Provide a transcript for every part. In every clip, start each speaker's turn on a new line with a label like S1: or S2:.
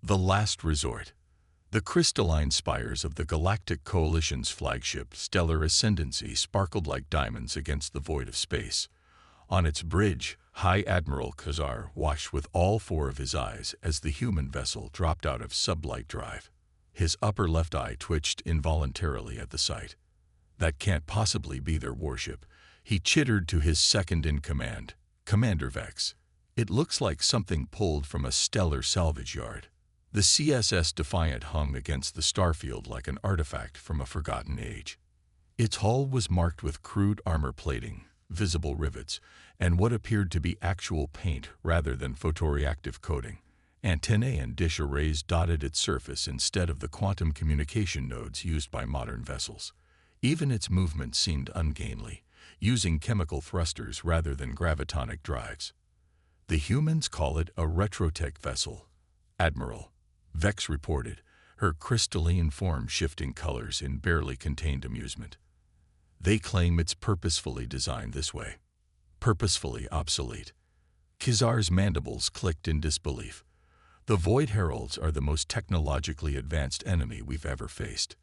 S1: The Last Resort. The crystalline spires of the Galactic Coalition's flagship, Stellar Ascendancy, sparkled like diamonds against the void of space. On its bridge, High Admiral Khazar watched with all four of his eyes as the human vessel dropped out of sublight drive. His upper left eye twitched involuntarily at the sight. That can't possibly be their warship, he chittered to his second-in-command, Commander Vex. It looks like something pulled from a stellar salvage yard. The CSS Defiant hung against the starfield like an artifact from a forgotten age. Its hull was marked with crude armor plating, visible rivets, and what appeared to be actual paint rather than photoreactive coating. Antennae and dish arrays dotted its surface instead of the quantum communication nodes used by modern vessels. Even its movement seemed ungainly, using chemical thrusters rather than gravitonic drives. The humans call it a retrotech vessel, Admiral, Vex reported, her crystalline form shifting colors in barely contained amusement. They claim it's purposefully designed this way. Purposefully obsolete. Khazar's mandibles clicked in disbelief. The Void Heralds are the most technologically advanced enemy we've ever faced.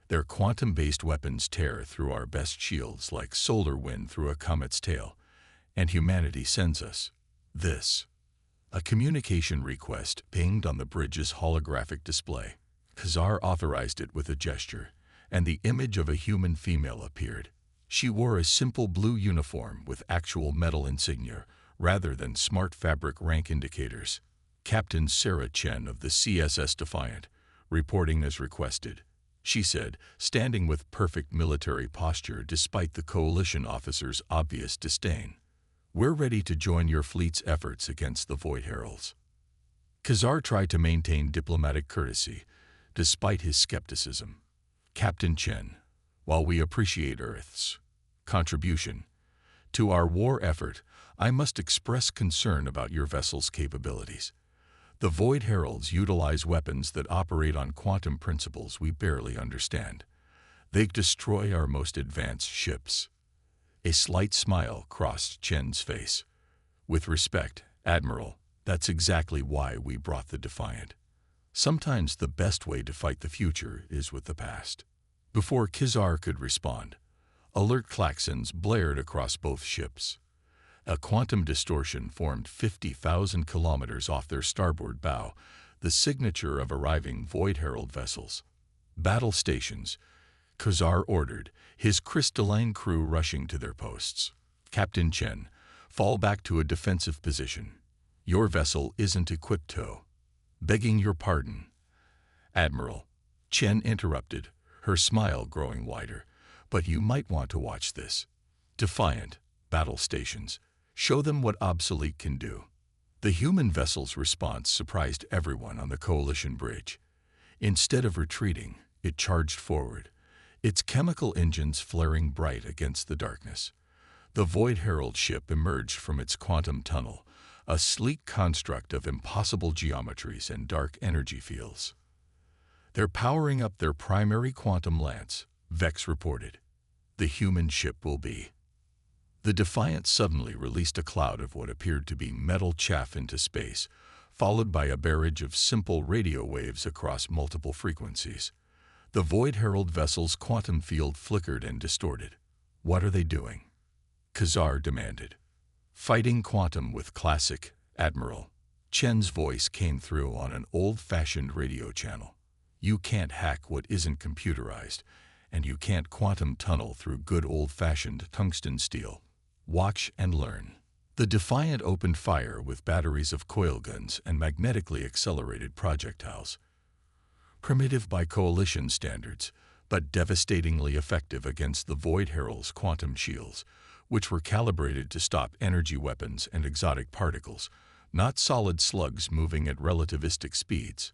S1: Their quantum-based weapons tear through our best shields like solar wind through a comet's tail, and humanity sends us this. A communication request pinged on the bridge's holographic display. Khazar authorized it with a gesture, and the image of a human female appeared. She wore a simple blue uniform with actual metal insignia, rather than smart fabric rank indicators. Captain Sarah Chen of the CSS Defiant, reporting as requested, she said, standing with perfect military posture despite the Coalition officer's obvious disdain. We're ready to join your fleet's efforts against the Void Heralds. Khazar tried to maintain diplomatic courtesy, despite his skepticism. Captain Chen, while we appreciate Earth's contribution to our war effort, I must express concern about your vessel's capabilities. The Void Heralds utilize weapons that operate on quantum principles we barely understand. They destroy our most advanced ships. A slight smile crossed Chen's face. With respect, Admiral, that's exactly why we brought the Defiant. Sometimes the best way to fight the future is with the past. Before Khazar could respond, alert klaxons blared across both ships. A quantum distortion formed 50,000 kilometers off their starboard bow, the signature of arriving Void Herald vessels. Battle stations, Khazar ordered, his crystalline crew rushing to their posts. Captain Chen, fall back to a defensive position. Your vessel isn't equipped to. Begging your pardon. Admiral, Chen interrupted, her smile growing wider. But you might want to watch this. Defiant, battle stations. Show them what obsolete can do. The human vessel's response surprised everyone on the Coalition bridge. Instead of retreating, it charged forward, its chemical engines flaring bright against the darkness. The Void Herald ship emerged from its quantum tunnel, a sleek construct of impossible geometries and dark energy fields. They're powering up their primary quantum lance, Vex reported. The human ship will be. The Defiant suddenly released a cloud of what appeared to be metal chaff into space, followed by a barrage of simple radio waves across multiple frequencies. The Void Herald vessel's quantum field flickered and distorted. What are they doing? Khazar demanded. Fighting quantum with classic, Admiral. Chen's voice came through on an old-fashioned radio channel. You can't hack what isn't computerized, and you can't quantum tunnel through good old-fashioned tungsten steel. Watch and learn. The Defiant opened fire with batteries of coil guns and magnetically accelerated projectiles. Primitive by Coalition standards, but devastatingly effective against the Void Herald's quantum shields, which were calibrated to stop energy weapons and exotic particles, not solid slugs moving at relativistic speeds.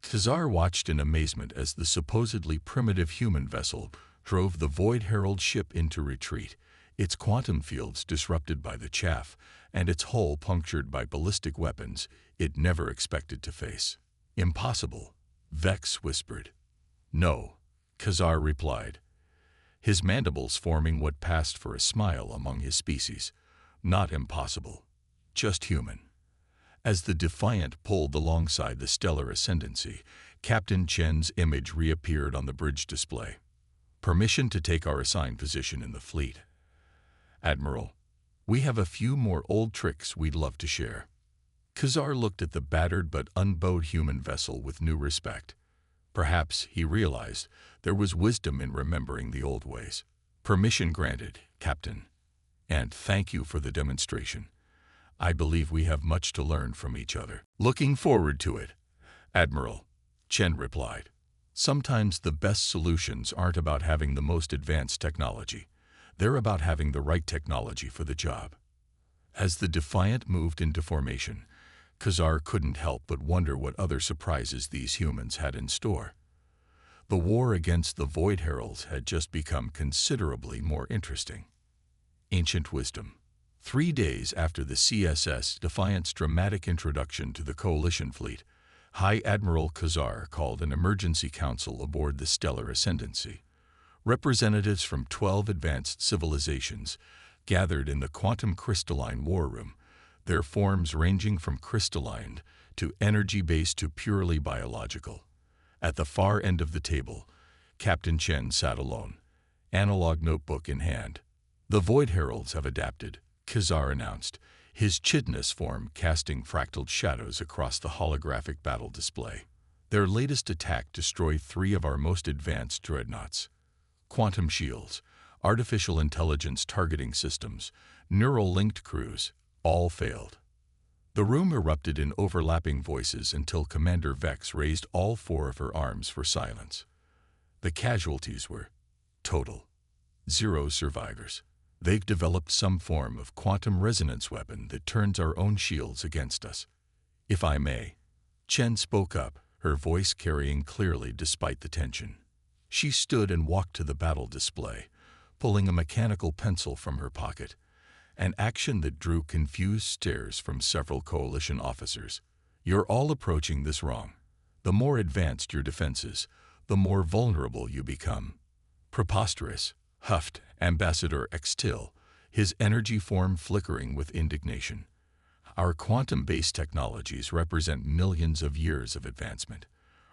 S1: Khazar watched in amazement as the supposedly primitive human vessel drove the Void Herald ship into retreat, its quantum fields disrupted by the chaff and its hull punctured by ballistic weapons it never expected to face. Impossible, Vex whispered. No, Khazar replied, his mandibles forming what passed for a smile among his species. Not impossible, just human. As the Defiant pulled alongside the Stellar Ascendancy, Captain Chen's image reappeared on the bridge display. Permission to take our assigned position in the fleet. Admiral, we have a few more old tricks we'd love to share. Khazar looked at the battered but unbowed human vessel with new respect. Perhaps, he realized, there was wisdom in remembering the old ways. Permission granted, Captain. And thank you for the demonstration. I believe we have much to learn from each other. Looking forward to it, Admiral, Chen replied. Sometimes the best solutions aren't about having the most advanced technology. They're about having the right technology for the job. As the Defiant moved into formation, Khazar couldn't help but wonder what other surprises these humans had in store. The war against the Void Heralds had just become considerably more interesting. Ancient Wisdom. 3 days after the CSS Defiant's dramatic introduction to the Coalition fleet, High Admiral Khazar called an emergency council aboard the Stellar Ascendancy. Representatives from 12 advanced civilizations gathered in the quantum crystalline war room, their forms ranging from crystalline to energy-based to purely biological. At the far end of the table, Captain Chen sat alone, analog notebook in hand. The Void Heralds have adapted, Khazar announced, his chitness form casting fractal shadows across the holographic battle display. Their latest attack destroyed 3 of our most advanced dreadnoughts. Quantum shields, artificial intelligence targeting systems, neural-linked crews, all failed. The room erupted in overlapping voices until Commander Vex raised all 4 of her arms for silence. The casualties were total. 0 survivors. They've developed some form of quantum resonance weapon that turns our own shields against us. If I may, Chen spoke up, her voice carrying clearly despite the tension. She stood and walked to the battle display, pulling a mechanical pencil from her pocket, an action that drew confused stares from several Coalition officers. You're all approaching this wrong. The more advanced your defenses, the more vulnerable you become. Preposterous, huffed Ambassador Extil, his energy form flickering with indignation. Our quantum-based technologies represent millions of years of advancement.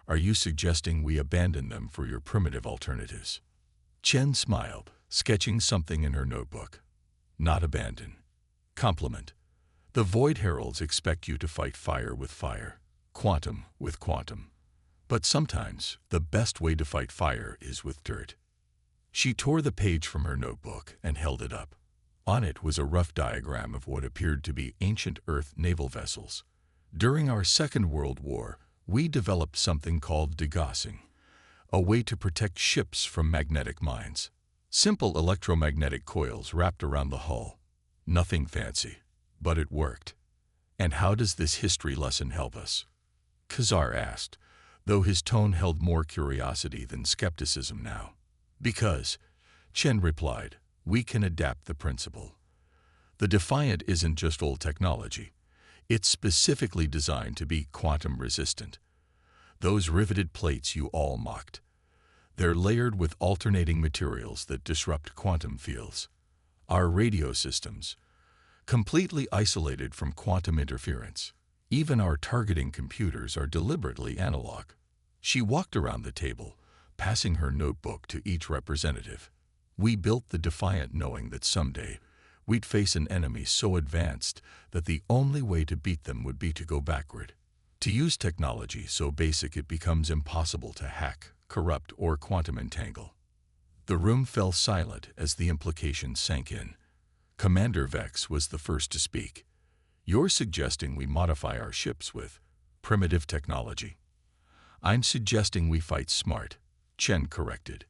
S1: Are you suggesting we abandon them for your primitive alternatives? Chen smiled, sketching something in her notebook. Not abandon. Compliment. The Void Heralds expect you to fight fire with fire, quantum with quantum. But sometimes, the best way to fight fire is with dirt. She tore the page from her notebook and held it up. On it was a rough diagram of what appeared to be ancient Earth naval vessels. During our Second World War, we developed something called degaussing, a way to protect ships from magnetic mines. Simple electromagnetic coils wrapped around the hull. Nothing fancy, but it worked. And how does this history lesson help us? Khazar asked, though his tone held more curiosity than skepticism now. Because, Chen replied, we can adapt the principle. The Defiant isn't just old technology. It's specifically designed to be quantum resistant. Those riveted plates you all mocked. They're layered with alternating materials that disrupt quantum fields. Our radio systems, completely isolated from quantum interference. Even our targeting computers are deliberately analog. She walked around the table, passing her notebook to each representative. We built the Defiant knowing that someday we'd face an enemy so advanced that the only way to beat them would be to go backward. To use technology so basic it becomes impossible to hack, corrupt, or quantum entangle. The room fell silent as the implications sank in. Commander Vex was the first to speak. You're suggesting we modify our ships with primitive technology. I'm suggesting we fight smart, Chen corrected.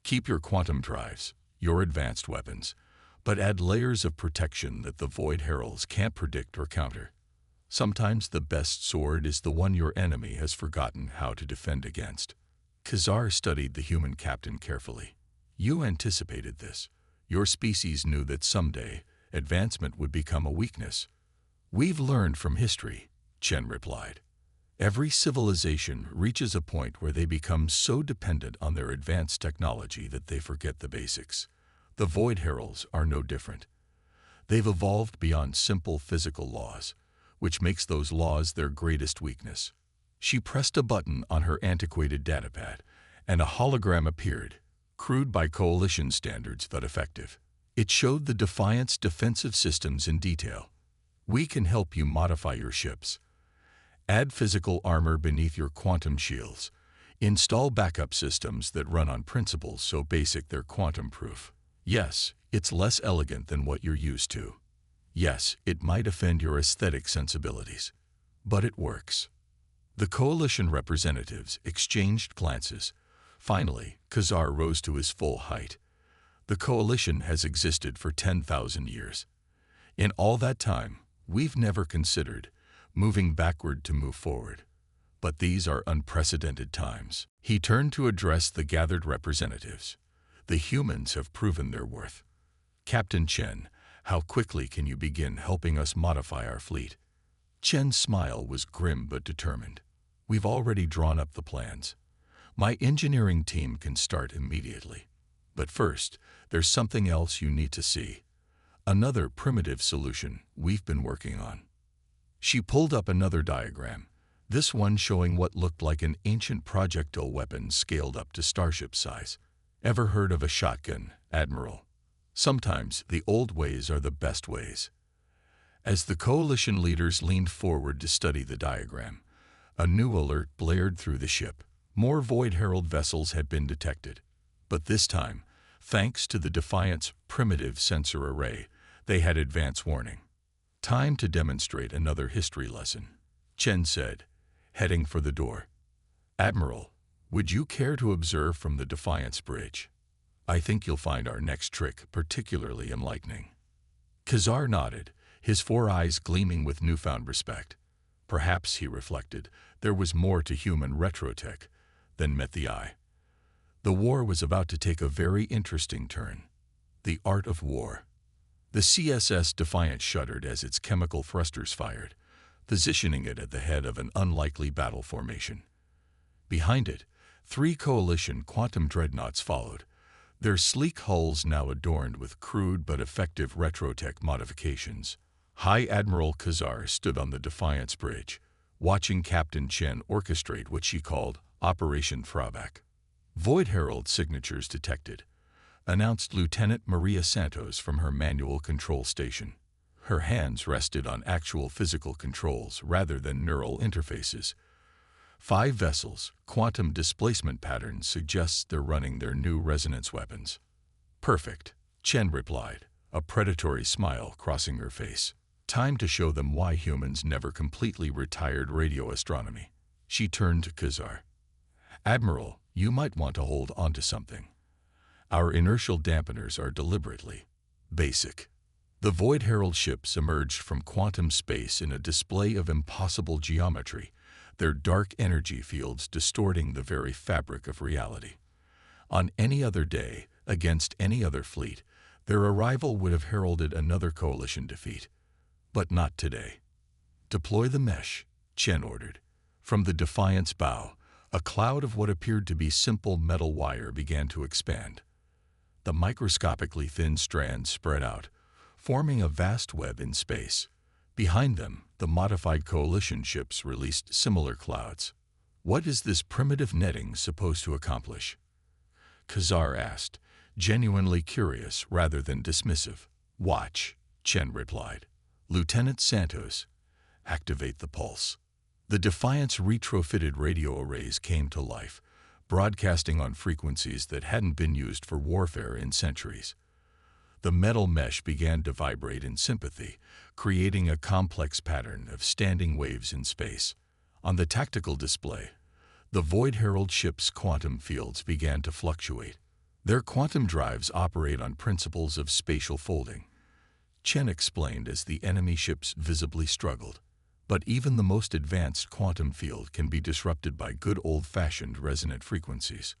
S1: Keep your quantum drives, your advanced weapons, but add layers of protection that the Void Heralds can't predict or counter. Sometimes the best sword is the one your enemy has forgotten how to defend against. Khazar studied the human captain carefully. You anticipated this. Your species knew that someday advancement would become a weakness. We've learned from history, Chen replied. Every civilization reaches a point where they become so dependent on their advanced technology that they forget the basics. The Void Heralds are no different. They've evolved beyond simple physical laws. which makes those laws their greatest weakness. She pressed a button on her antiquated datapad, and a hologram appeared, crude by Coalition standards but effective. It showed the Defiant's defensive systems in detail. We can help you modify your ships. Add physical armor beneath your quantum shields. Install backup systems that run on principles so basic they're quantum-proof. Yes, it's less elegant than what you're used to. Yes, it might offend your aesthetic sensibilities. But it works. The Coalition representatives exchanged glances. Finally, Khazar rose to his full height. The Coalition has existed for 10,000 years. In all that time, we've never considered moving backward to move forward. But these are unprecedented times. He turned to address the gathered representatives. The humans have proven their worth. Captain Chen, how quickly can you begin helping us modify our fleet? Chen's smile was grim but determined. We've already drawn up the plans. My engineering team can start immediately. But first, there's something else you need to see. Another primitive solution we've been working on. She pulled up another diagram, this one showing what looked like an ancient projectile weapon scaled up to starship size. Ever heard of a shotgun, Admiral? Sometimes the old ways are the best ways. As the Coalition leaders leaned forward to study the diagram, a new alert blared through the ship. More Void Herald vessels had been detected. But this time, thanks to the Defiant's primitive sensor array, they had advance warning. Time to demonstrate another history lesson, Chen said, heading for the door. Admiral, would you care to observe from the Defiance bridge? I think you'll find our next trick particularly enlightening. Khazar nodded, his 4 eyes gleaming with newfound respect. Perhaps, he reflected, there was more to human retrotech than met the eye. The war was about to take a very interesting turn. The art of war. The CSS Defiant shuddered as its chemical thrusters fired, positioning it at the head of an unlikely battle formation. Behind it, 3 Coalition quantum dreadnoughts followed, their sleek hulls now adorned with crude but effective retrotech modifications. High Admiral Khazar stood on the Defiance bridge, watching Captain Chen orchestrate what she called Operation Throwback. Void Herald signatures detected, announced Lieutenant Maria Santos from her manual control station. Her hands rested on actual physical controls rather than neural interfaces. 5 vessels, quantum displacement patterns suggests they're running their new resonance weapons. Perfect, Chen replied, a predatory smile crossing her face. Time to show them why humans never completely retired radio astronomy. She turned to Khazar. Admiral, you might want to hold on to something. Our inertial dampeners are deliberately basic. The Void Herald ships emerged from quantum space in a display of impossible geometry, their dark energy fields distorting the very fabric of reality. On any other day, against any other fleet, their arrival would have heralded another Coalition defeat. But not today. Deploy the mesh, Chen ordered. From the Defiant's bow, a cloud of what appeared to be simple metal wire began to expand. The microscopically thin strands spread out, forming a vast web in space. Behind them, the modified Coalition ships released similar clouds. What is this primitive netting supposed to accomplish? Khazar asked, genuinely curious rather than dismissive. Watch, Chen replied. Lieutenant Santos, activate the pulse. The Defiant's retrofitted radio arrays came to life, broadcasting on frequencies that hadn't been used for warfare in centuries. The metal mesh began to vibrate in sympathy, creating a complex pattern of standing waves in space. On the tactical display, the Void Herald ship's quantum fields began to fluctuate. Their quantum drives operate on principles of spatial folding, Chen explained as the enemy ships visibly struggled. But even the most advanced quantum field can be disrupted by good old-fashioned resonant frequencies.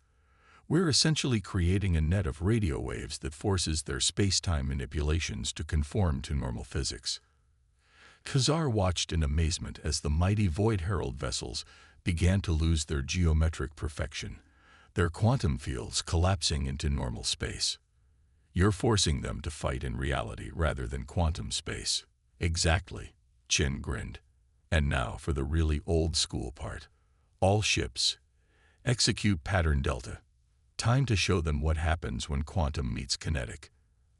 S1: We're essentially creating a net of radio waves that forces their space-time manipulations to conform to normal physics. Khazar watched in amazement as the mighty Void Herald vessels began to lose their geometric perfection, their quantum fields collapsing into normal space. You're forcing them to fight in reality rather than quantum space. Exactly, Chen grinned. And now for the really old school part. All ships, execute pattern delta. Time to show them what happens when quantum meets kinetic.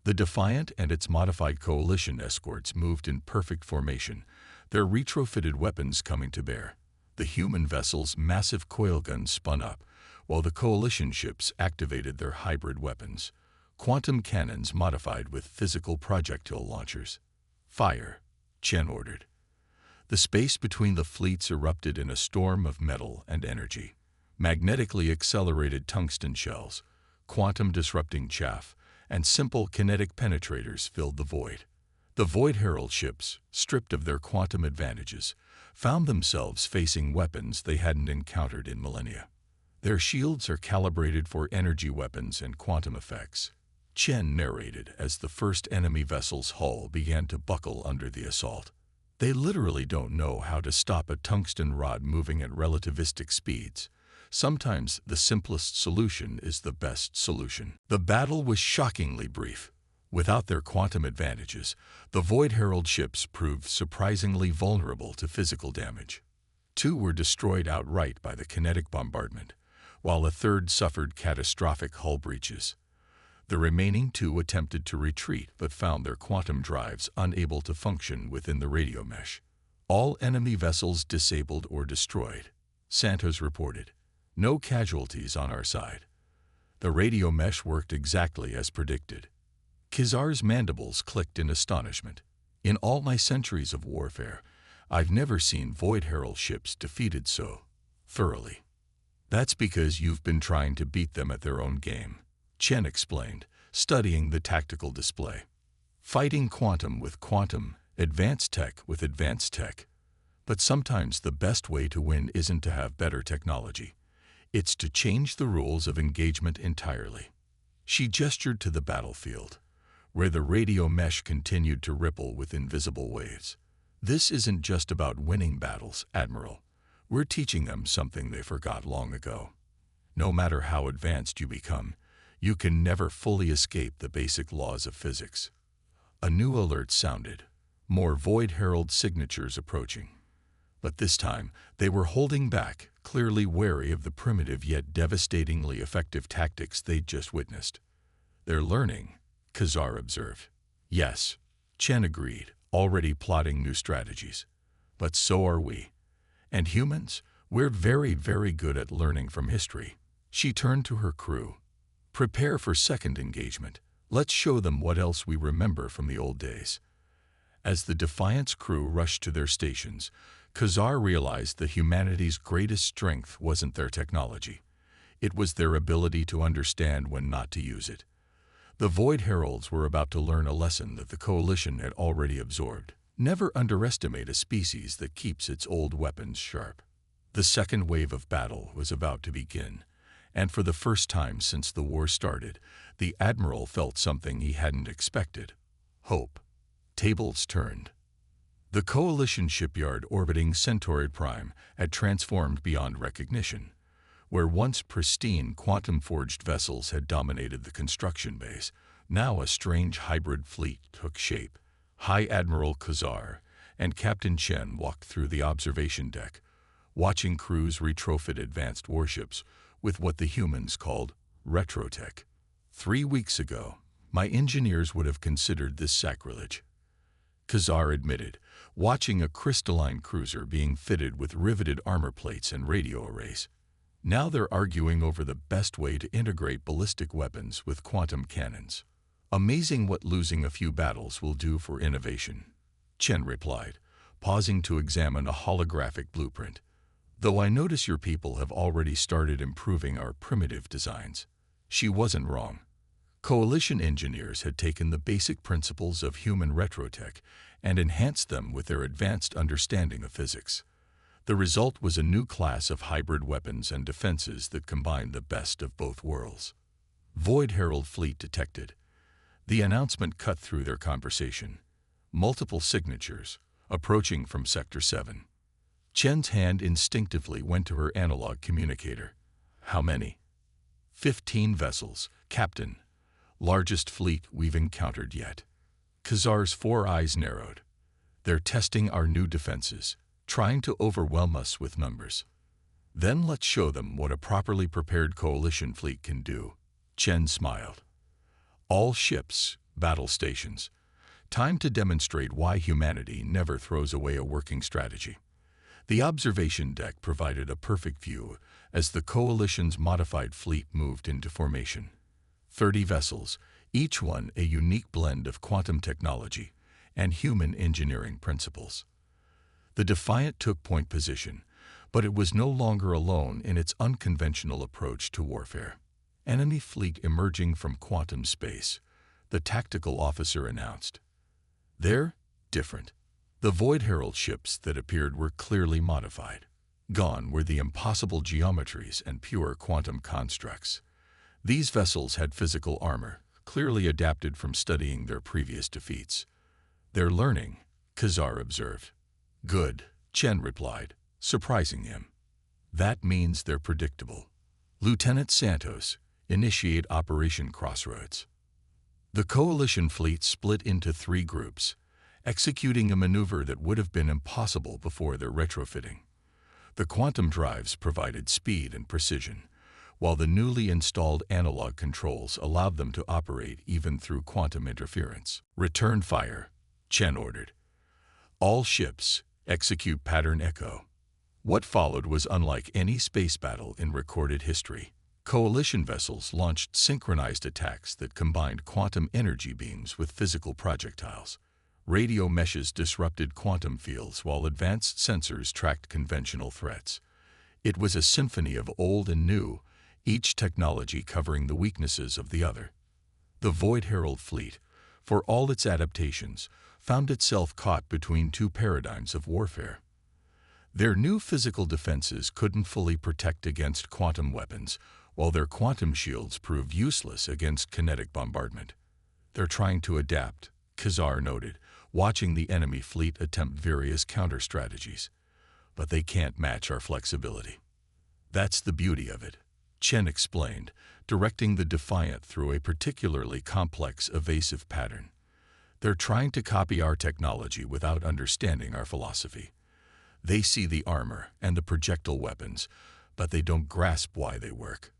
S1: The Defiant and its modified coalition escorts moved in perfect formation, their retrofitted weapons coming to bear. The human vessel's massive coil guns spun up, while the coalition ships activated their hybrid weapons, quantum cannons modified with physical projectile launchers. Fire, Chen ordered. The space between the fleets erupted in a storm of metal and energy. Magnetically accelerated tungsten shells, quantum-disrupting chaff, and simple kinetic penetrators filled the void. The Void Herald ships, stripped of their quantum advantages, found themselves facing weapons they hadn't encountered in millennia. Their shields are calibrated for energy weapons and quantum effects. Chen narrated as the first enemy vessel's hull began to buckle under the assault. They literally don't know how to stop a tungsten rod moving at relativistic speeds. Sometimes the simplest solution is the best solution. The battle was shockingly brief. Without their quantum advantages, the Void Herald ships proved surprisingly vulnerable to physical damage. 2 were destroyed outright by the kinetic bombardment, while a third suffered catastrophic hull breaches. The remaining 2 attempted to retreat but found their quantum drives unable to function within the radio mesh. All enemy vessels disabled or destroyed, Santos reported. No casualties on our side. The radio mesh worked exactly as predicted. Khazar's mandibles clicked in astonishment. In all my centuries of warfare, I've never seen Void Herald ships defeated so thoroughly. That's because you've been trying to beat them at their own game, Chen explained, studying the tactical display. Fighting quantum with quantum, advanced tech with advanced tech. But sometimes the best way to win isn't to have better technology. It's to change the rules of engagement entirely. She gestured to the battlefield, where the radio mesh continued to ripple with invisible waves. This isn't just about winning battles, Admiral. We're teaching them something they forgot long ago. No matter how advanced you become, you can never fully escape the basic laws of physics. A new alert sounded, more Void Herald signatures approaching. But this time, they were holding back, clearly wary of the primitive yet devastatingly effective tactics they'd just witnessed. They're learning, Khazar observed. Yes, Chen agreed, already plotting new strategies. But so are we. And humans, we're very, very good at learning from history. She turned to her crew. Prepare for second engagement. Let's show them what else we remember from the old days. As the Defiant's crew rushed to their stations, Khazar realized that humanity's greatest strength wasn't their technology. It was their ability to understand when not to use it. The Void Heralds were about to learn a lesson that the Coalition had already absorbed. Never underestimate a species that keeps its old weapons sharp. The second wave of battle was about to begin, and for the first time since the war started, the Admiral felt something he hadn't expected. Hope. Tables turned. The Coalition shipyard orbiting Centauri Prime had transformed beyond recognition. Where once pristine quantum-forged vessels had dominated the construction base, now a strange hybrid fleet took shape. High Admiral Khazar and Captain Chen walked through the observation deck, watching crews retrofit advanced warships with what the humans called retrotech. 3 weeks ago, my engineers would have considered this sacrilege, Khazar admitted, watching a crystalline cruiser being fitted with riveted armor plates and radio arrays. Now they're arguing over the best way to integrate ballistic weapons with quantum cannons. Amazing what losing a few battles will do for innovation, Chen replied, pausing to examine a holographic blueprint. Though I notice your people have already started improving our primitive designs. She wasn't wrong. Coalition engineers had taken the basic principles of human retrotech and enhanced them with their advanced understanding of physics. The result was a new class of hybrid weapons and defenses that combined the best of both worlds. Void Herald fleet detected. The announcement cut through their conversation. Multiple signatures, approaching from Sector 7. Chen's hand instinctively went to her analog communicator. How many? 15 vessels, Captain. Largest fleet we've encountered yet. Khazar's 4 eyes narrowed. They're testing our new defenses, trying to overwhelm us with numbers. Then let's show them what a properly prepared coalition fleet can do. Chen smiled. All ships, battle stations. Time to demonstrate why humanity never throws away a working strategy. The observation deck provided a perfect view as the coalition's modified fleet moved into formation. 30 vessels, each one a unique blend of quantum technology and human engineering principles. The Defiant took point position, but it was no longer alone in its unconventional approach to warfare. Enemy fleet emerging from quantum space, the tactical officer announced. They're different. The Void Herald ships that appeared were clearly modified. Gone were the impossible geometries and pure quantum constructs. These vessels had physical armor, clearly adapted from studying their previous defeats. They're learning, Khazar observed. Good, Chen replied, surprising him. That means they're predictable. Lieutenant Santos, initiate Operation Crossroads. The coalition fleet split into 3 groups, executing a maneuver that would have been impossible before their retrofitting. The quantum drives provided speed and precision, while the newly installed analog controls allowed them to operate even through quantum interference. Return fire, Chen ordered. All ships, execute pattern echo. What followed was unlike any space battle in recorded history. Coalition vessels launched synchronized attacks that combined quantum energy beams with physical projectiles. Radio meshes disrupted quantum fields while advanced sensors tracked conventional threats. It was a symphony of old and new, each technology covering the weaknesses of the other. The Void Herald fleet, for all its adaptations, found itself caught between 2 paradigms of warfare. Their new physical defenses couldn't fully protect against quantum weapons, while their quantum shields proved useless against kinetic bombardment. They're trying to adapt, Khazar noted, watching the enemy fleet attempt various counter-strategies. But they can't match our flexibility. That's the beauty of it, Chen explained, directing the Defiant through a particularly complex evasive pattern. They're trying to copy our technology without understanding our philosophy. They see the armor and the projectile weapons, but they don't grasp why they work.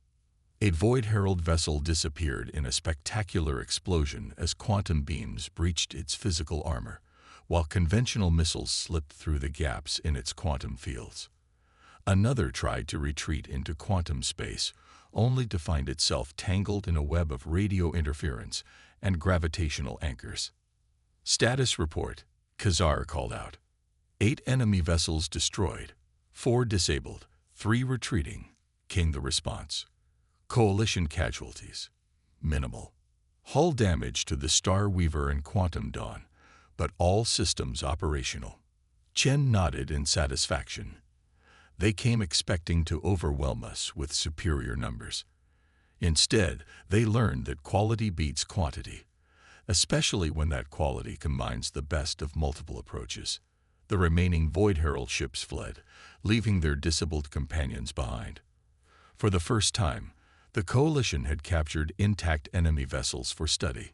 S1: A Void Herald vessel disappeared in a spectacular explosion as quantum beams breached its physical armor, while conventional missiles slipped through the gaps in its quantum fields. Another tried to retreat into quantum space, only to find itself tangled in a web of radio interference and gravitational anchors. Status report, Khazar called out. 8 enemy vessels destroyed, 4 disabled, 3 retreating, came the response. Coalition casualties, minimal. Hull damage to the Star Weaver and Quantum Dawn, but all systems operational. Chen nodded in satisfaction. They came expecting to overwhelm us with superior numbers. Instead, they learned that quality beats quantity, especially when that quality combines the best of multiple approaches. The remaining Void Herald ships fled, leaving their disabled companions behind. For the first time, the coalition had captured intact enemy vessels for study.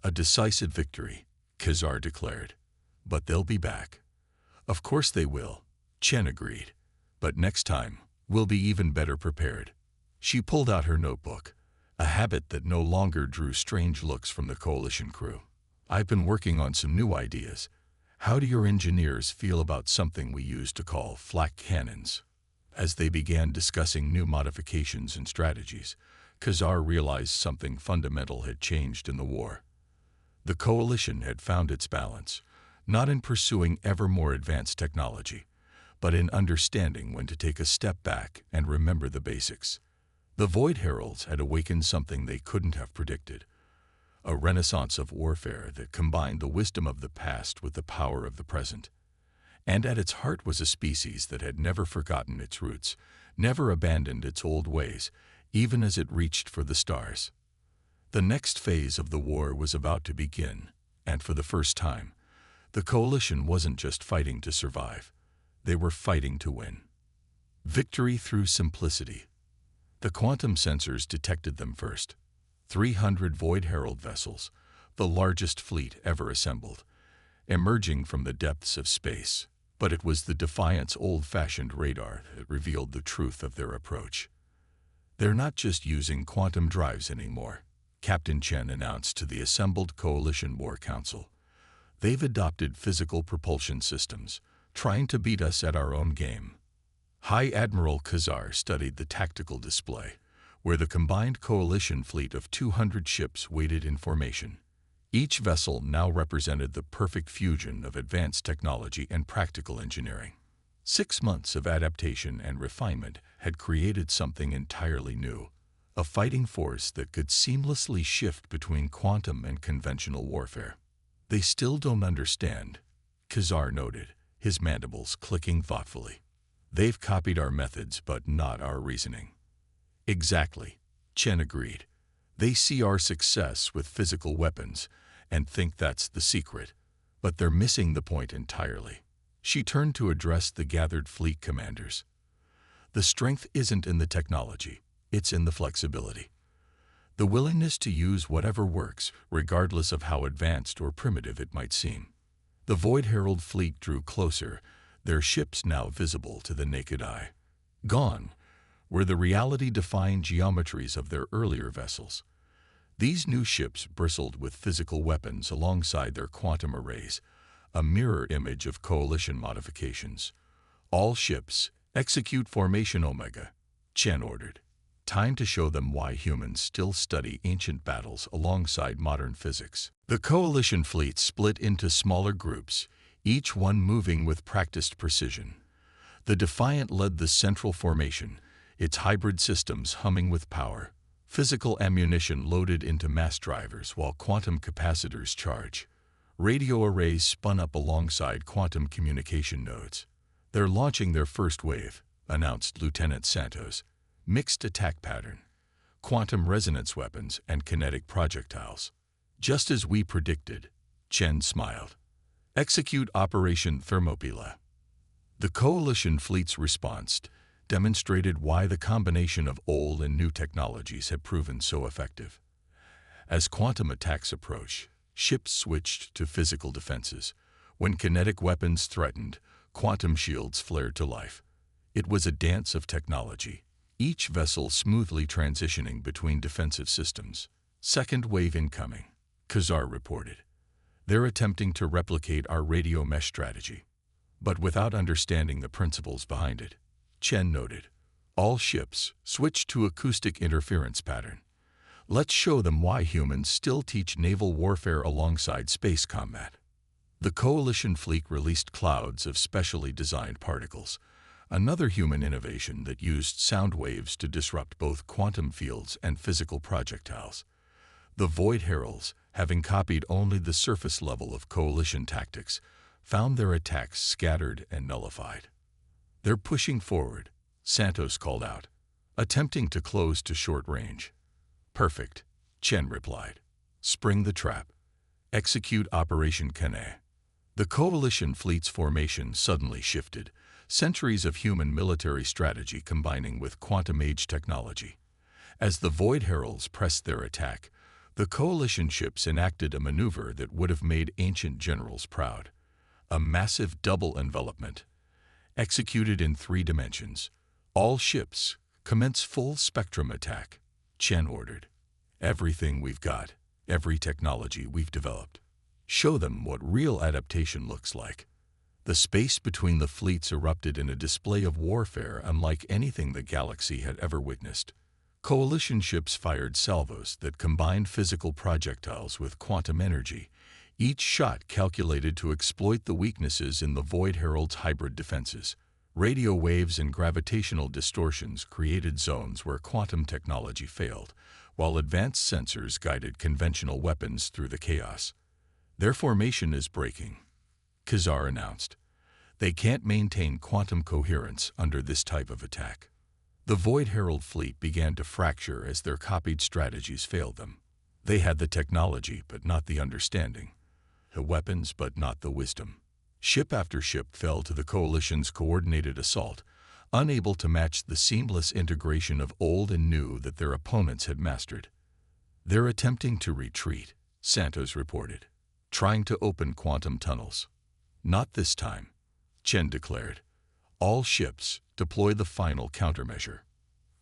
S1: A decisive victory, Khazar declared. But they'll be back. Of course they will, Chen agreed. But next time, we'll be even better prepared. She pulled out her notebook, a habit that no longer drew strange looks from the coalition crew. I've been working on some new ideas. How do your engineers feel about something we used to call flak cannons? As they began discussing new modifications and strategies, Khazar realized something fundamental had changed in the war. The coalition had found its balance, not in pursuing ever more advanced technology, but in understanding when to take a step back and remember the basics. The Void Heralds had awakened something they couldn't have predicted, a renaissance of warfare that combined the wisdom of the past with the power of the present. And at its heart was a species that had never forgotten its roots, never abandoned its old ways, even as it reached for the stars. The next phase of the war was about to begin, and for the first time, the coalition wasn't just fighting to survive. They were fighting to win. Victory through simplicity. The quantum sensors detected them first. 300 Void Herald vessels, the largest fleet ever assembled, emerging from the depths of space. But it was the Defiant's old-fashioned radar that revealed the truth of their approach. They're not just using quantum drives anymore, Captain Chen announced to the assembled Coalition War Council. They've adopted physical propulsion systems, trying to beat us at our own game. High Admiral Khazar studied the tactical display, where the combined coalition fleet of 200 ships waited in formation. Each vessel now represented the perfect fusion of advanced technology and practical engineering. 6 months of adaptation and refinement had created something entirely new, a fighting force that could seamlessly shift between quantum and conventional warfare. They still don't understand, Khazar noted, his mandibles clicking thoughtfully. They've copied our methods, but not our reasoning. Exactly, Chen agreed. They see our success with physical weapons and think that's the secret, but they're missing the point entirely. She turned to address the gathered fleet commanders. The strength isn't in the technology, it's in the flexibility. The willingness to use whatever works, regardless of how advanced or primitive it might seem. The Void Herald fleet drew closer, their ships now visible to the naked eye. Gone were the reality-defying geometries of their earlier vessels. These new ships bristled with physical weapons alongside their quantum arrays, a mirror image of coalition modifications. All ships, execute Formation Omega, Chen ordered. Time to show them why humans still study ancient battles alongside modern physics. The coalition fleet split into smaller groups, each one moving with practiced precision. The Defiant led the central formation, its hybrid systems humming with power, physical ammunition loaded into mass drivers while quantum capacitors charge. Radio arrays spun up alongside quantum communication nodes. They're launching their first wave, announced Lieutenant Santos. Mixed attack pattern, quantum resonance weapons, and kinetic projectiles. Just as we predicted, Chen smiled. Execute Operation Thermopylae. The coalition fleet's response demonstrated why the combination of old and new technologies had proven so effective. As quantum attacks approached, ships switched to physical defenses. When kinetic weapons threatened, quantum shields flared to life. It was a dance of technology, each vessel smoothly transitioning between defensive systems. Second wave incoming, Khazar reported. They're attempting to replicate our radio mesh strategy, but without understanding the principles behind it, Chen noted. All ships switch to acoustic interference pattern. Let's show them why humans still teach naval warfare alongside space combat. The coalition fleet released clouds of specially designed particles, another human innovation that used sound waves to disrupt both quantum fields and physical projectiles. The Void Heralds, having copied only the surface level of coalition tactics, found their attacks scattered and nullified. They're pushing forward, Santos called out, attempting to close to short range. Perfect, Chen replied. Spring the trap. Execute Operation Kane. The coalition fleet's formation suddenly shifted, centuries of human military strategy combining with quantum-age technology. As the Void Heralds pressed their attack, the coalition ships enacted a maneuver that would have made ancient generals proud. A massive double envelopment. Executed in 3 dimensions. All ships, commence full spectrum attack, Chen ordered. Everything we've got, every technology we've developed. Show them what real adaptation looks like. The space between the fleets erupted in a display of warfare unlike anything the galaxy had ever witnessed. Coalition ships fired salvos that combined physical projectiles with quantum energy, each shot calculated to exploit the weaknesses in the Void Herald's hybrid defenses. Radio waves and gravitational distortions created zones where quantum technology failed, while advanced sensors guided conventional weapons through the chaos. Their formation is breaking, Khazar announced. They can't maintain quantum coherence under this type of attack. The Void Herald fleet began to fracture as their copied strategies failed them. They had the technology, but not the understanding. The weapons, but not the wisdom. Ship after ship fell to the coalition's coordinated assault, unable to match the seamless integration of old and new that their opponents had mastered. They're attempting to retreat, Santos reported, trying to open quantum tunnels. Not this time, Chen declared. All ships deploy the final countermeasure.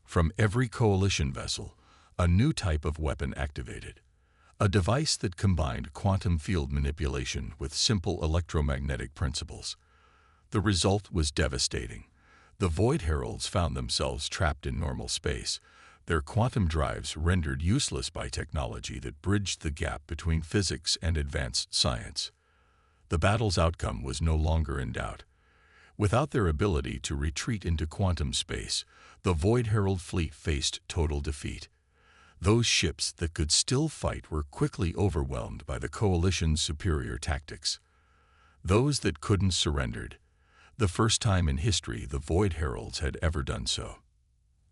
S1: From every coalition vessel, a new type of weapon activated. A device that combined quantum field manipulation with simple electromagnetic principles. The result was devastating. The Void Heralds found themselves trapped in normal space, their quantum drives rendered useless by technology that bridged the gap between physics and advanced science. The battle's outcome was no longer in doubt. Without their ability to retreat into quantum space, the Void Herald fleet faced total defeat. Those ships that could still fight were quickly overwhelmed by the coalition's superior tactics. Those that couldn't surrendered. The first time in history the Void Heralds had ever done so.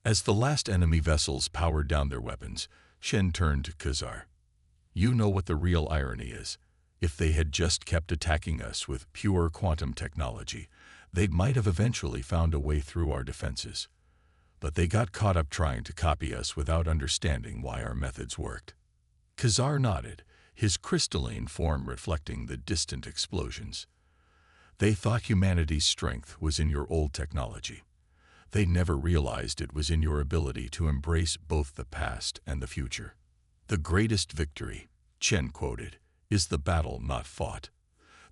S1: As the last enemy vessels powered down their weapons, Shen turned to Khazar. You know what the real irony is. If they had just kept attacking us with pure quantum technology, they might have eventually found a way through our defenses. But they got caught up trying to copy us without understanding why our methods worked. Khazar nodded, his crystalline form reflecting the distant explosions. They thought humanity's strength was in your old technology. They never realized it was in your ability to embrace both the past and the future. The greatest victory, Chen quoted, is the battle not fought.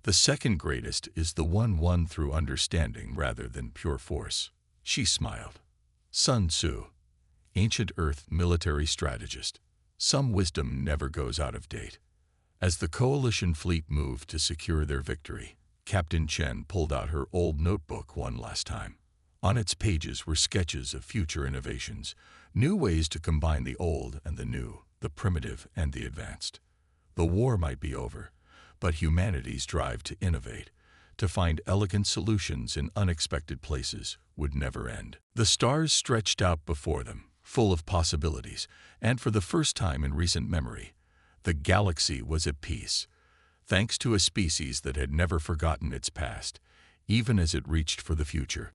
S1: The second greatest is the one won through understanding rather than pure force. She smiled. Sun Tzu, ancient Earth military strategist. Some wisdom never goes out of date. As the coalition fleet moved to secure their victory, Captain Chen pulled out her old notebook one last time. On its pages were sketches of future innovations, new ways to combine the old and the new, the primitive and the advanced. The war might be over, but humanity's drive to innovate, to find elegant solutions in unexpected places, would never end. The stars stretched out before them, full of possibilities, and for the first time in recent memory, the galaxy was at peace, thanks to a species that had never forgotten its past, even as it reached for the future.